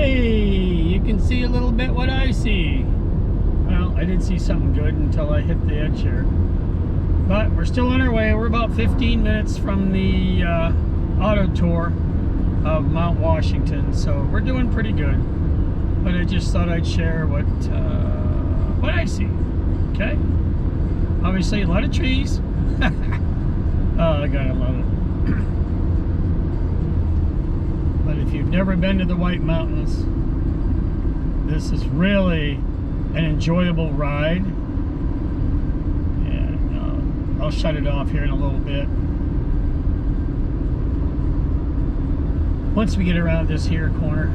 Hey, you can see a little bit what I see. Well, I did see something good until I hit the edge here. But we're still on our way. We're about 15 minutes from the auto tour of Mount Washington, so we're doing pretty good. But I just thought I'd share what I see. Okay. Obviously, a lot of trees. Oh, I gotta love it. But if you've never been to the White Mountains, this is really an enjoyable ride. And I'll shut it off here in a little bit. Once we get around this here corner.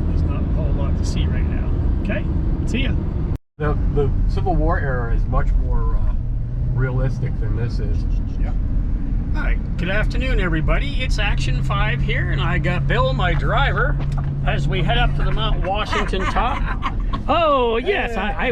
There's not a whole lot to see right now. Okay, see ya. The Civil War era is much more realistic than this is. Yeah. All right. Good afternoon, everybody. It's Action 5 here, and I got Bill, my driver, as we head up to the Mount Washington top. Oh yes, I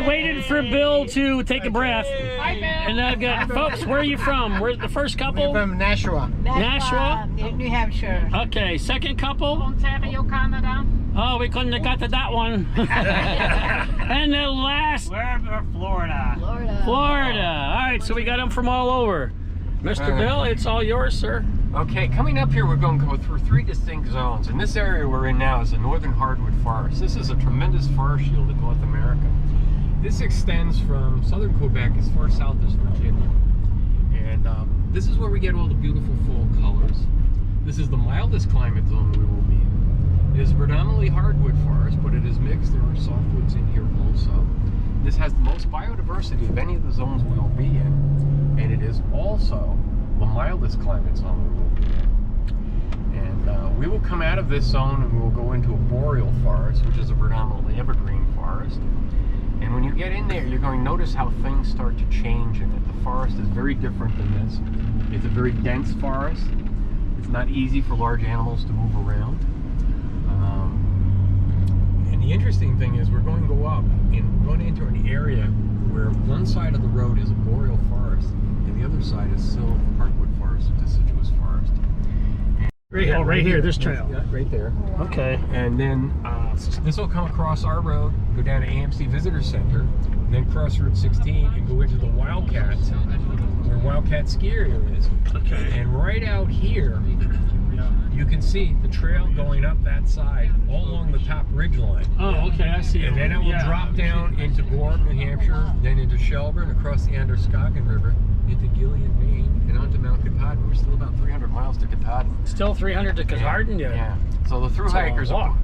waited for Bill to take a breath. Hi, Bill. And I've got folks. Where are you from? Where's the first couple? We're from Nashua. Nashua? New Hampshire. Okay. Second couple. Ontario, Canada. Oh, we couldn't have got to that one. And the last. Wherever, Florida. Florida. All right, so we got them from all over. Mr. Bill, it's all yours, sir. Okay, coming up here, we're going to go through 3 distinct zones. And this area we're in now is the Northern Hardwood Forest. This is a tremendous forest shield in North America. This extends from southern Quebec as far south as Virginia. And this is where we get all the beautiful fall colors. This is the mildest climate zone we will be in. It is predominantly hardwood forest, but it is mixed. There are softwoods in here also. This has the most biodiversity of any of the zones we will be in. And it is also the mildest climate zone we will be in. And we will come out of this zone and we will go into a boreal forest, which is a predominantly evergreen forest. And when you get in there, you're going to notice how things start to change in it. The forest is very different than this. It's a very dense forest. It's not easy for large animals to move around. And the interesting thing is we're going to go up and run into an area where one side of the road is a boreal forest and the other side is still hardwood forest, a deciduous forest. And Right here, this trail. Yeah, right there. Okay. And then this will come across our road, go down to AMC Visitor Center, then cross Route 16 and go into the Wildcats, where Wildcat Ski Area is. Okay. And right out here, you can see the trail going up that side, all along the top ridge line. Oh, okay, I see it. And then it will drop down into Gorham, New Hampshire, then into Shelburne, across the Androscoggin River, into Gilead, Maine, and onto Mount Katahdin. We're still about 300 miles to Katahdin. Still 300 to Katahdin, Yeah. So the through hikers are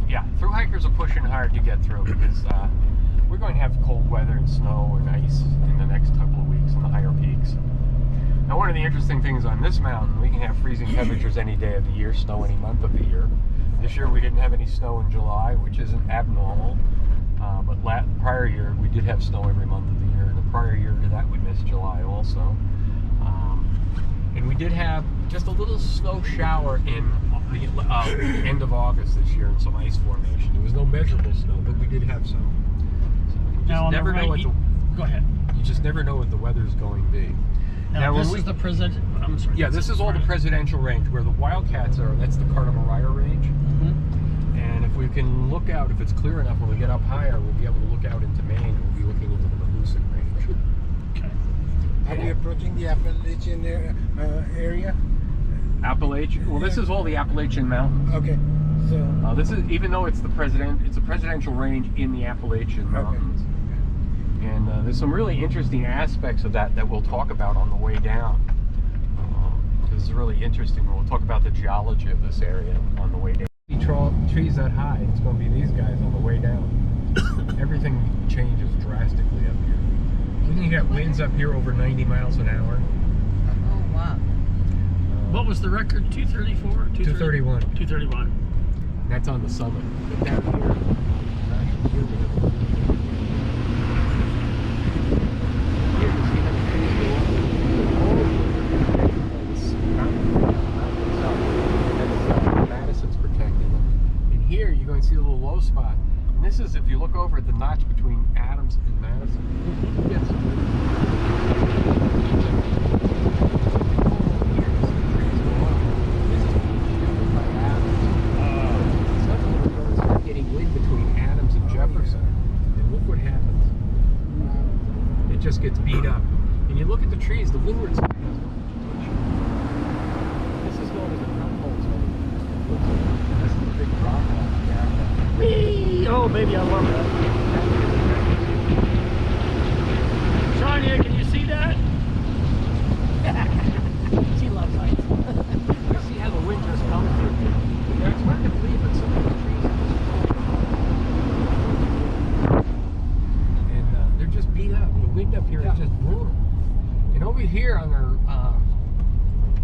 pushing hard to get through because we're going to have cold weather and snow and ice in the next couple of weeks on the higher peaks. Now, one of the interesting things on this mountain, we can have freezing temperatures any day of the year, snow any month of the year. This year we didn't have any snow in July, which isn't abnormal. But prior year we did have snow every month of the year. The prior year to that we missed July also. And we did have just a little snow shower in the end of August this year in some ice formation. There was no measurable snow, but we did have some. So you just never know what go ahead. You just never know what the weather's going to be. Now this is the president. I'm sorry. Yeah, this is all the presidential range where the Wildcats are. That's the Carter-Mariah range. Mm-hmm. And if we can look out, if it's clear enough, when we get up higher, we'll be able to look out into Maine. We'll be looking into the Mahoosic range. Okay. Are we approaching the Appalachian area? Appalachian. Well, this is all the Appalachian Mountains. Okay. So This is, even though it's a presidential range in the Appalachian Mountains. And there's some really interesting aspects of that we'll talk about on the way down. This is really interesting. We'll talk about the geology of this area on the way down. Trees that high, it's going to be these guys on the way down. Everything changes drastically up here. We can get winds up here over 90 miles an hour. Oh, wow. What was the record? 234? 231. 231. That's on the summit. But down here, not here, here you're going to see a little low spot. And this is, if you look over at the notch between Adams and Madison, beat up. And you look at the trees, the windward side. This is known as the Humboldt zone. This is the big drop off. Yeah. Whee! Oh, baby, I love that. Sonia, can you see that? She loves heights. You see how the wind just comes through. Yeah, it's hard to believe, but some of the trees are just and they're just beat up. The wind up here is just brutal. And over here on our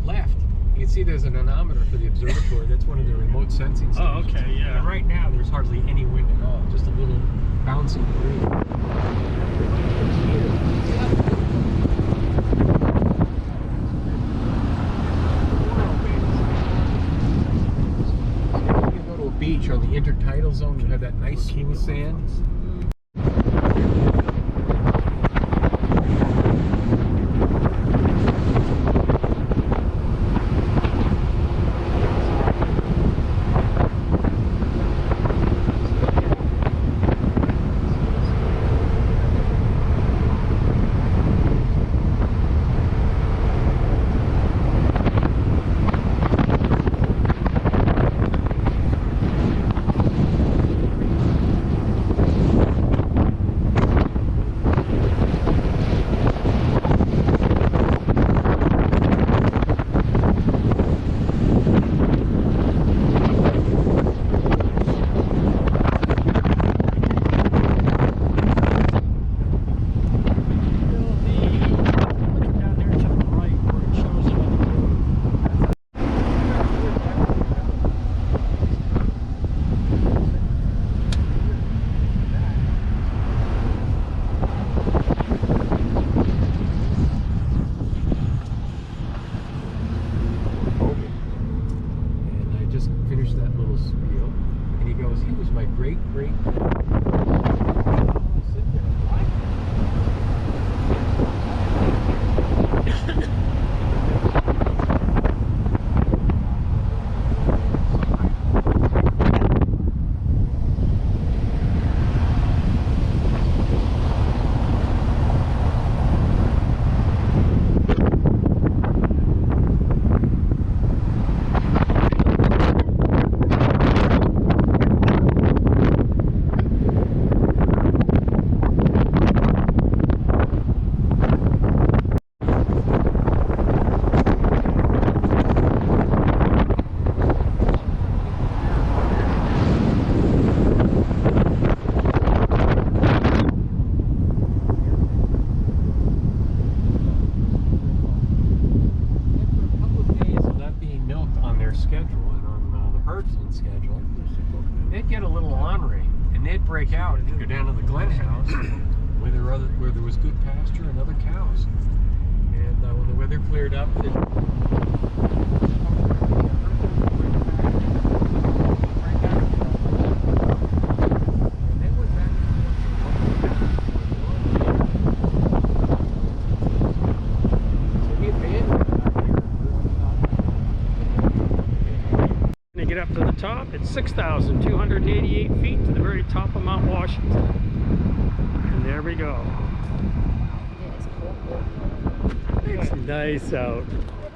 left, you can see there's an anemometer for the observatory. That's one of the remote sensing stations. Oh, okay, yeah. And right now, there's hardly any wind at all. Just a little bouncy breeze. Beach on the intertidal zone, you have that nice smooth sand. Break out and go down to the Glen House where there was good pasture and other cows. And when the weather cleared up, get up to the top. It's 6,288 feet to the very top of Mount Washington. And there we go. It's nice out.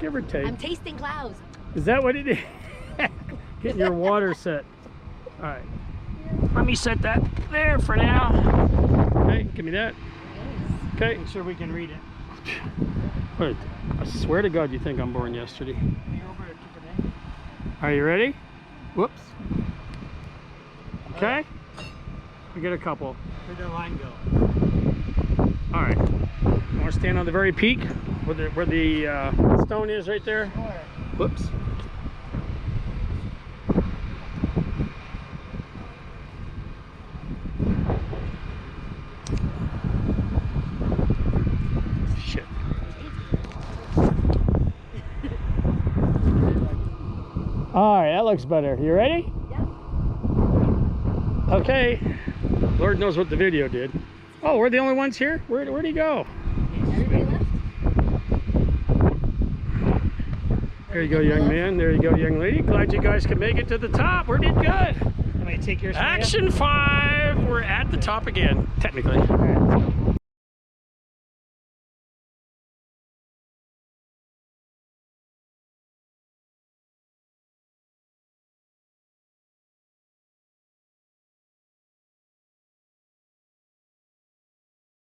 Give or take. I'm tasting clouds. Is that what it is? Getting your water set. All right. Let me set that there for now. Okay, give me that. Okay. Make sure we can read it. Wait, I swear to God you think I'm born yesterday. Are you ready? Whoops. Okay. We get a couple. Where'd the line go? All right. You want to stand on the very peak where the stone is right there? Whoops. Shit. All right, that looks better. You ready? Yep. Okay. Lord knows what the video did. Oh, we're the only ones here? Where'd he go? Everybody left? There you go, young man. There you go, young lady. Glad you guys could make it to the top. We did good. Let me take yours. Action 5. We're at the top again, technically.